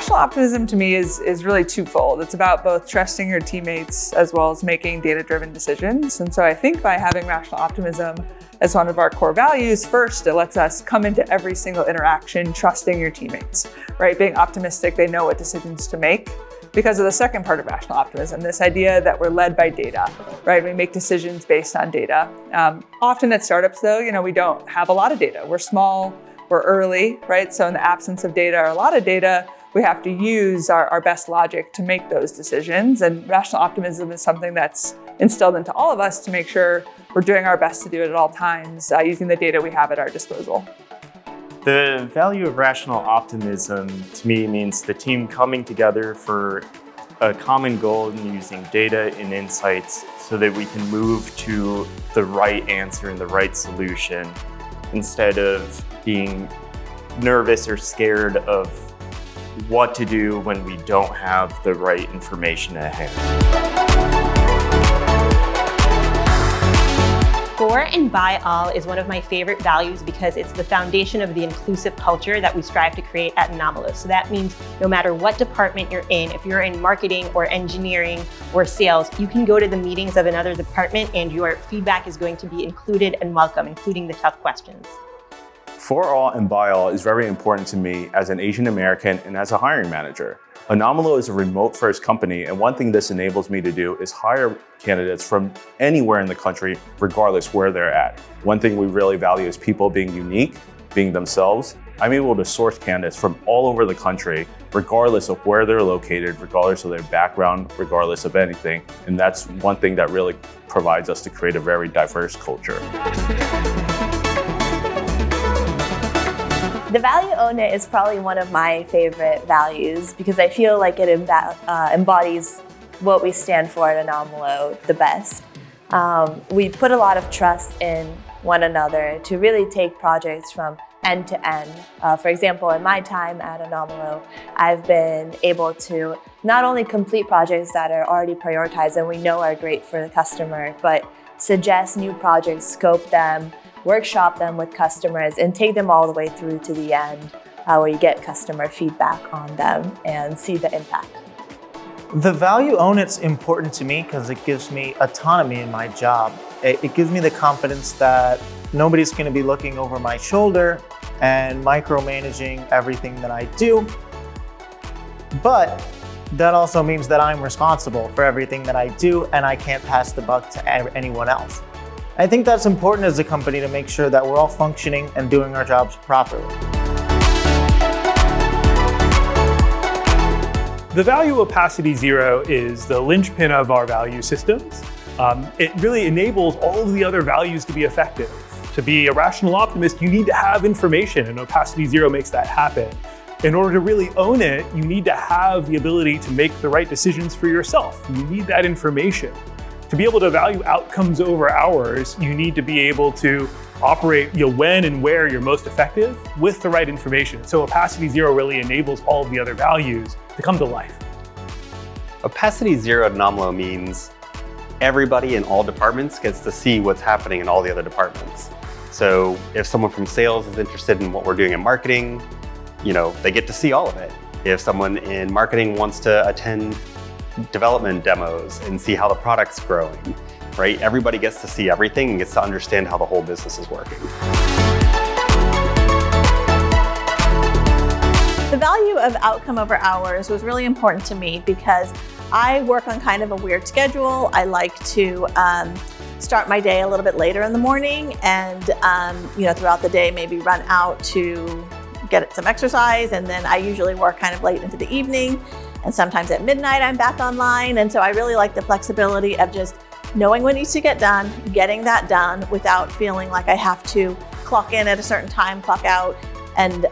Rational optimism to me is really twofold. It's about both trusting your teammates as well as making data-driven decisions. And so I think by having rational optimism as one of our core values, first, it lets us come into every single interaction trusting your teammates, right? Being optimistic, they know what decisions to make. Because of the second part of rational optimism, this idea that we're led by data, right? We make decisions based on data. Often at startups though, we don't have a lot of data. We're small, we're early, right? So in the absence of data or a lot of data, we have to use our best logic to make those decisions. And rational optimism is something that's instilled into all of us to make sure we're doing our best to do it at all times, using the data we have at our disposal. The value of rational optimism to me means the team coming together for a common goal and using data and insights so that we can move to the right answer and the right solution instead of being nervous or scared of what to do when we don't have the right information at hand. For and by all is one of my favorite values because it's the foundation of the inclusive culture that we strive to create at Anomalo. So that means no matter what department you're in, if you're in marketing or engineering or sales, you can go to the meetings of another department and your feedback is going to be included and welcome, including the tough questions. For all and by all is very important to me as an Asian American and as a hiring manager. Anomalo is a remote-first company, and one thing this enables me to do is hire candidates from anywhere in the country, regardless where they're at. One thing we really value is people being unique, being themselves. I'm able to source candidates from all over the country, regardless of where they're located, regardless of their background, regardless of anything. And that's one thing that really provides us to create a very diverse culture. The value own it is probably one of my favorite values because I feel like it embodies what we stand for at Anomalo the best. We put a lot of trust in one another to really take projects from end to end. For example, in my time at Anomalo, I've been able to not only complete projects that are already prioritized and we know are great for the customer, but suggest new projects, scope them, workshop them with customers, and take them all the way through to the end where you get customer feedback on them and see the impact. The value own it's important to me because it gives me autonomy in my job. It gives me the confidence that nobody's going to be looking over my shoulder and micromanaging everything that I do. But that also means that I'm responsible for everything that I do and I can't pass the buck to anyone else. I think that's important as a company to make sure that we're all functioning and doing our jobs properly. The value of Opacity Zero is the linchpin of our value systems. It really enables all of the other values to be effective. To be a rational optimist, you need to have information, and Opacity Zero makes that happen. In order to really own it, you need to have the ability to make the right decisions for yourself. You need that information. To be able to value outcomes over hours, you need to be able to operate when and where you're most effective with the right information. So Opacity Zero really enables all of the other values to come to life. Opacity Zero at Anomalo means everybody in all departments gets to see what's happening in all the other departments. So if someone from sales is interested in what we're doing in marketing, they get to see all of it. If someone in marketing wants to attend development demos and see how the product's growing, right? Everybody gets to see everything and gets to understand how the whole business is working. The value of outcome over hours was really important to me because I work on kind of a weird schedule. I like to start my day a little bit later in the morning and throughout the day maybe run out to get some exercise, and then I usually work kind of late into the evening. And sometimes at midnight, I'm back online. And so I really like the flexibility of just knowing what needs to get done, getting that done without feeling like I have to clock in at a certain time, clock out, and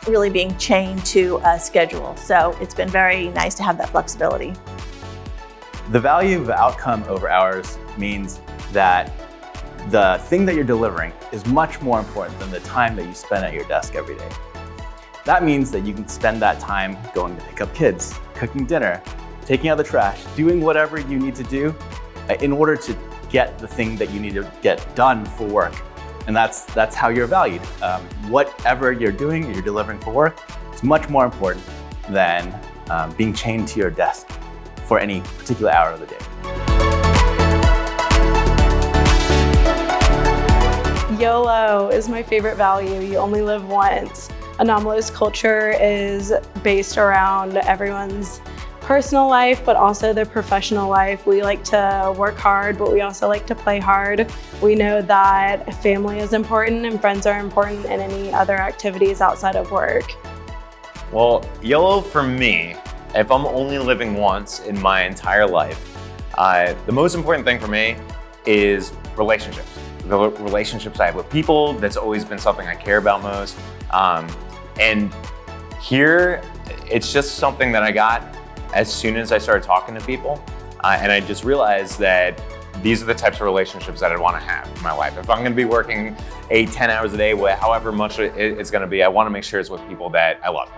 really being chained to a schedule. So it's been very nice to have that flexibility. The value of outcome over hours means that the thing that you're delivering is much more important than the time that you spend at your desk every day. That means that you can spend that time going to pick up kids, cooking dinner, taking out the trash, doing whatever you need to do in order to get the thing that you need to get done for work. And that's how you're valued. Whatever you're doing, you're delivering for work, it's much more important than being chained to your desk for any particular hour of the day. YOLO is my favorite value. You only live once. Anomalo's culture is based around everyone's personal life, but also their professional life. We like to work hard, but we also like to play hard. We know that family is important and friends are important, and any other activities outside of work. Well, YOLO for me, if I'm only living once in my entire life, the most important thing for me is relationships. The relationships I have with people, that's always been something I care about most. And here, it's just something that I got as soon as I started talking to people. And I just realized that these are the types of relationships that I want to have in my life. If I'm going to be working 8-10 hours a day, however much it's going to be, I want to make sure it's with people that I love.